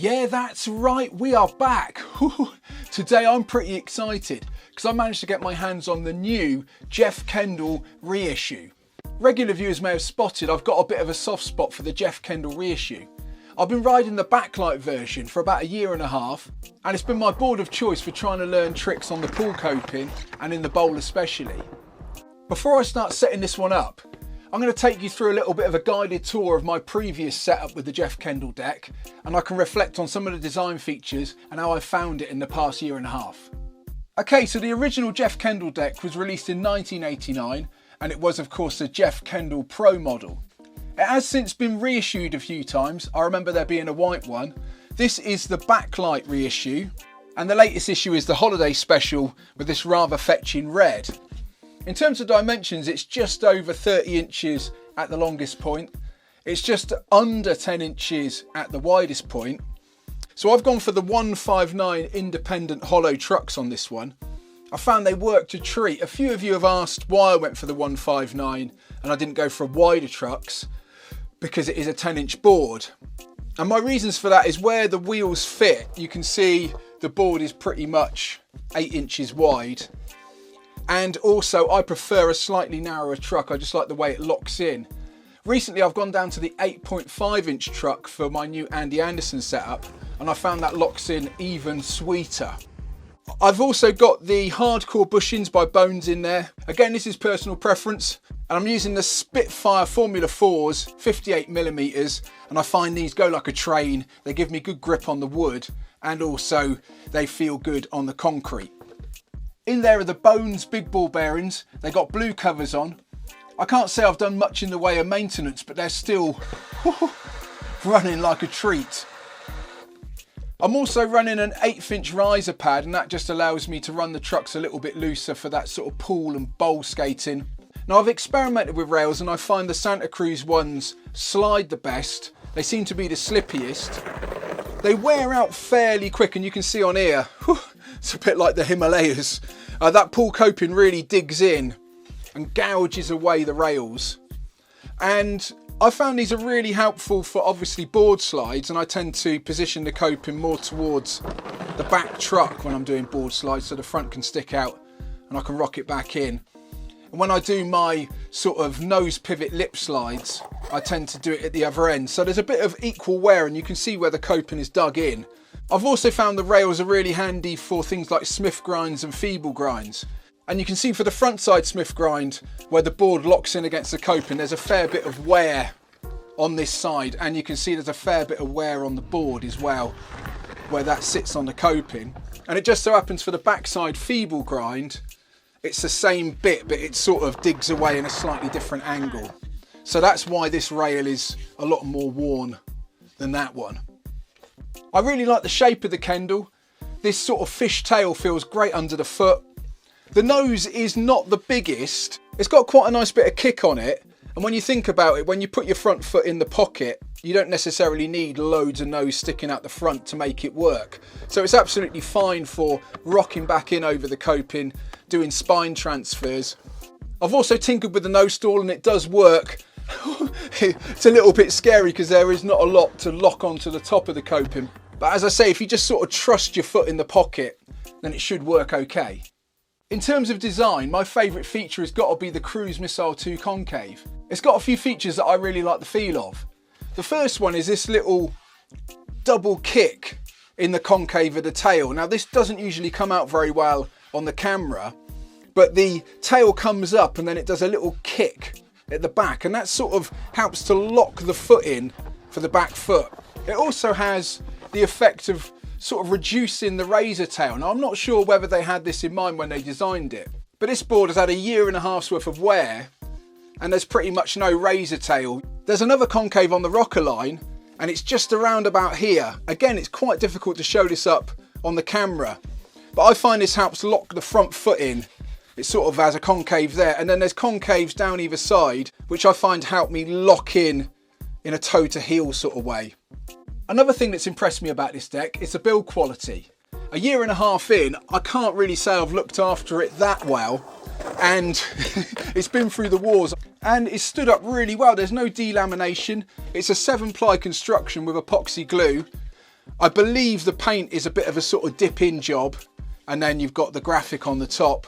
Yeah, that's right, we are back. Today I'm pretty excited because I managed to get my hands on the new Jeff Kendall Reissue. Regular viewers may have spotted I've got a bit of a soft spot for the Jeff Kendall Reissue. I've been riding the backlight version for about a year and a half, and it's been my board of choice for trying to learn tricks on the pool coping and in the bowl especially. Before I start setting this one up, I'm going to take you through a little bit of a guided tour of my previous setup with the Jeff Kendall deck, and I can reflect on some of the design features and how I found it in the past year and a half. Okay, so the original Jeff Kendall deck was released in 1989, and it was of course the Jeff Kendall Pro model. It has since been reissued a few times. I remember there being a white one. This is the backlight reissue, and the latest issue is the holiday special with this rather fetching red. In terms of dimensions, it's just over 30 inches at the longest point. It's just under 10 inches at the widest point. So I've gone for the 159 independent hollow trucks on this one. I found they worked a treat. A few of you have asked why I went for the 159 and I didn't go for wider trucks, because it is a 10-inch board. And my reasons for that is where the wheels fit, you can see the board is pretty much 8 inches wide. And also I prefer a slightly narrower truck. I just like the way it locks in. Recently I've gone down to the 8.5 inch truck for my new Andy Anderson setup, and I found that locks in even sweeter. I've also got the hardcore bushings by Bones in there. Again, this is personal preference, and I'm using the Spitfire Formula 4s 58mm, and I find these go like a train. They give me good grip on the wood, and also they feel good on the concrete. In there are the Bones big ball bearings. They got blue covers on. I can't say I've done much in the way of maintenance, but they're still running like a treat. I'm also running an 1/8 inch riser pad, and that just allows me to run the trucks a little bit looser for that sort of pool and bowl skating. Now I've experimented with rails and I find the Santa Cruz ones slide the best. They seem to be the slippiest. They wear out fairly quick, and you can see on here, it's a bit like the Himalayas. That pool coping really digs in and gouges away the rails. And I found these are really helpful for obviously board slides, and I tend to position the coping more towards the back truck when I'm doing board slides so the front can stick out and I can rock it back in. And when I do my sort of nose pivot lip slides, I tend to do it at the other end. So there's a bit of equal wear, and you can see where the coping is dug in. I've also found the rails are really handy for things like Smith grinds and feeble grinds. And you can see for the front side Smith grind, where the board locks in against the coping, there's a fair bit of wear on this side, and you can see there's a fair bit of wear on the board as well, where that sits on the coping. And it just so happens for the backside feeble grind, it's the same bit, but it sort of digs away in a slightly different angle. So that's why this rail is a lot more worn than that one. I really like the shape of the Kendall. This sort of fish tail feels great under the foot. The nose is not the biggest. It's got quite a nice bit of kick on it. And when you think about it, when you put your front foot in the pocket, you don't necessarily need loads of nose sticking out the front to make it work. So it's absolutely fine for rocking back in over the coping, doing spine transfers. I've also tinkered with the nose stall, and it does work. It's a little bit scary because there is not a lot to lock onto the top of the coping. But as I say, if you just sort of trust your foot in the pocket, then it should work okay. In terms of design, my favourite feature has got to be the Cruise Missile 2 concave. It's got a few features that I really like the feel of. The first one is this little double kick in the concave of the tail. Now this doesn't usually come out very well on the camera, but the tail comes up and then it does a little kick at the back, and that sort of helps to lock the foot in for the back foot. It also has the effect of sort of reducing the razor tail. Now I'm not sure whether they had this in mind when they designed it, but this board has had a year and a half's worth of wear and there's pretty much no razor tail. There's another concave on the rocker line, and it's just around about here. Again, it's quite difficult to show this up on the camera, but I find this helps lock the front foot in. It sort of has a concave there, and then there's concaves down either side, which I find help me lock in a toe to heel sort of way. Another thing that's impressed me about this deck is the build quality. A year and a half in, I can't really say I've looked after it that well, and it's been through the wars, and it's stood up really well. There's no delamination. It's a 7-ply construction with epoxy glue. I believe the paint is a bit of a sort of dip in job, and then you've got the graphic on the top.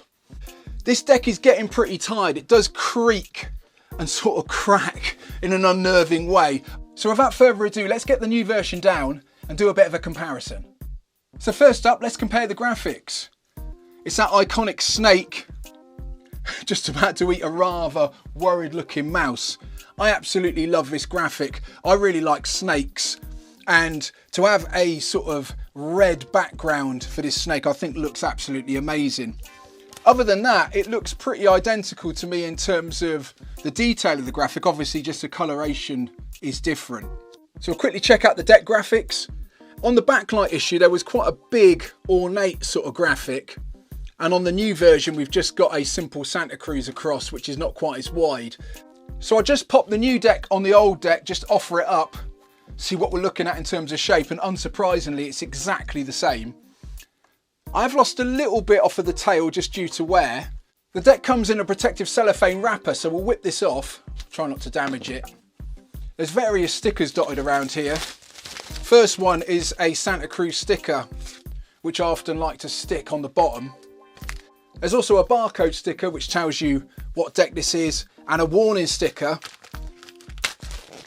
This deck is getting pretty tired. It does creak and sort of crack in an unnerving way. So without further ado, let's get the new version down and do a bit of a comparison. So first up, let's compare the graphics. It's that iconic snake just about to eat a rather worried looking mouse. I absolutely love this graphic. I really like snakes, and to have a sort of red background for this snake I think looks absolutely amazing. Other than that, it looks pretty identical to me in terms of the detail of the graphic. Obviously just the coloration is different. So we'll quickly check out the deck graphics. On the backlight issue there was quite a big ornate sort of graphic, and on the new version we've just got a simple Santa Cruz across, which is not quite as wide. So I just popped the new deck on the old deck, just offer it up, see what we're looking at in terms of shape, and unsurprisingly it's exactly the same. I've lost a little bit off of the tail just due to wear. The deck comes in a protective cellophane wrapper, so we'll whip this off, try not to damage it. There's various stickers dotted around here. First one is a Santa Cruz sticker, which I often like to stick on the bottom. There's also a barcode sticker which tells you what deck this is, and a warning sticker.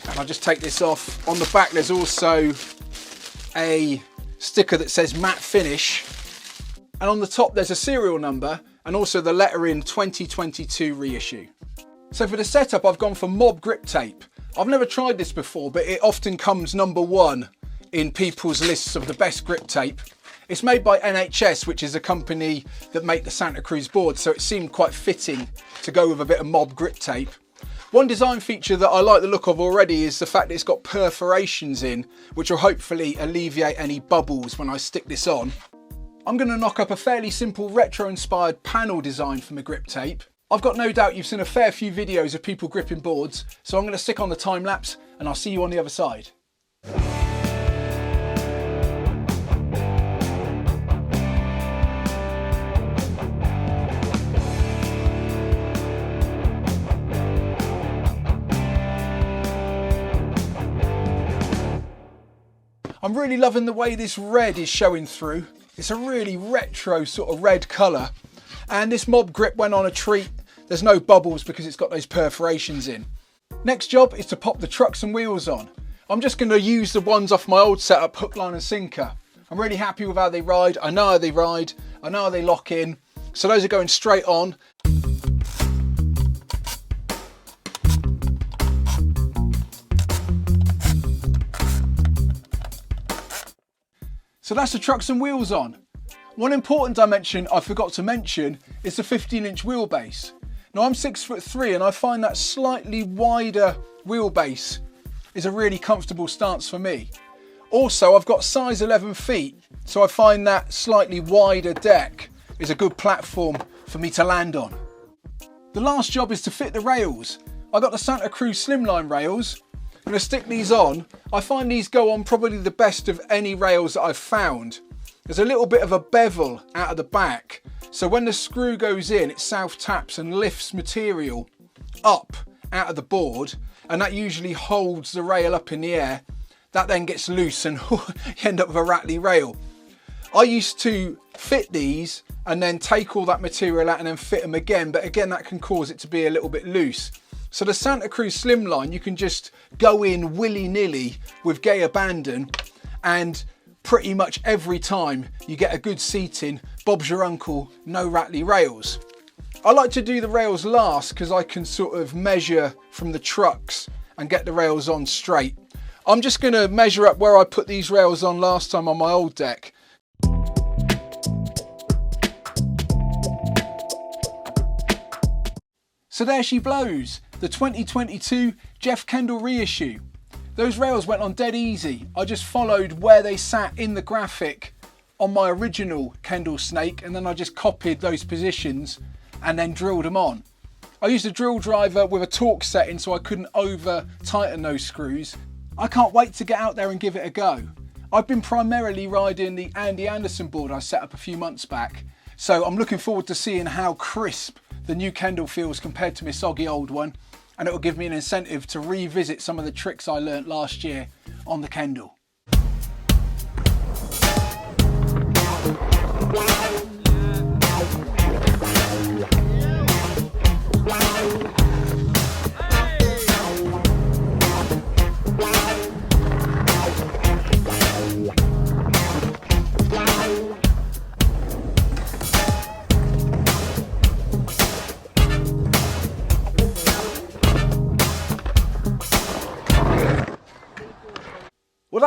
And I'll just take this off. On the back there's also a sticker that says matte finish. And on the top there's a serial number and also the lettering 2022 reissue. So for the setup I've gone for mob grip tape. I've never tried this before, but it often comes #1 in people's lists of the best grip tape. It's made by NHS, which is a company that make the Santa Cruz board, so it seemed quite fitting to go with a bit of mob grip tape. One design feature that I like the look of already is the fact that it's got perforations in, which will hopefully alleviate any bubbles when I stick this on. I'm going to knock up a fairly simple retro-inspired panel design for my grip tape. I've got no doubt you've seen a fair few videos of people gripping boards, so I'm going to stick on the time lapse and I'll see you on the other side. I'm really loving the way this red is showing through. It's a really retro sort of red colour, and this mob grip went on a treat. There's no bubbles because it's got those perforations in. Next job is to pop the trucks and wheels on. I'm just going to use the ones off my old setup, hook, line and sinker. I'm really happy with how they ride. I know how they ride. I know how they lock in. So those are going straight on. So that's the trucks and wheels on. One important dimension I forgot to mention is the 15-inch wheelbase. Now I'm 6'3" and I find that slightly wider wheelbase is a really comfortable stance for me. Also I've got size 11 feet, so I find that slightly wider deck is a good platform for me to land on. The last job is to fit the rails. I got the Santa Cruz slimline rails. I'm going to stick these on. I find these go on probably the best of any rails that I've found. There's a little bit of a bevel out of the back, so when the screw goes in it self taps and lifts material up out of the board, and that usually holds the rail up in the air. That then gets loose and you end up with a rattly rail. I used to fit these and then take all that material out and then fit them again, but again that can cause it to be a little bit loose. So the Santa Cruz slimline, you can just go in willy-nilly with gay abandon, and pretty much every time you get a good seating, Bob's your uncle, no rattly rails. I like to do the rails last because I can sort of measure from the trucks and get the rails on straight. I'm just going to measure up where I put these rails on last time on my old deck. So there she blows, the 2022 Jeff Kendall reissue. Those rails went on dead easy. I just followed where they sat in the graphic on my original Kendall snake, and then I just copied those positions and then drilled them on. I used a drill driver with a torque setting so I couldn't over tighten those screws. I can't wait to get out there and give it a go. I've been primarily riding the Andy Anderson board I set up a few months back, so I'm looking forward to seeing how crisp the new Kendall feels compared to my soggy old one, and it will give me an incentive to revisit some of the tricks I learnt last year on the Kendall.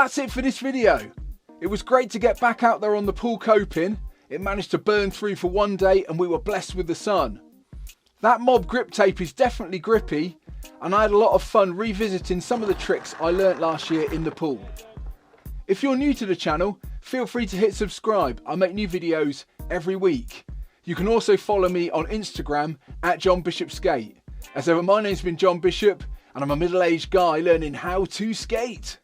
that's it for this video. It was great to get back out there on the pool coping. It managed to burn through for one day and we were blessed with the sun. That mob grip tape is definitely grippy, and I had a lot of fun revisiting some of the tricks I learnt last year in the pool. If you're new to the channel, feel free to hit subscribe. I make new videos every week. You can also follow me on Instagram at John Bishop Skate. As ever, my name's been John Bishop and I'm a middle-aged guy learning how to skate.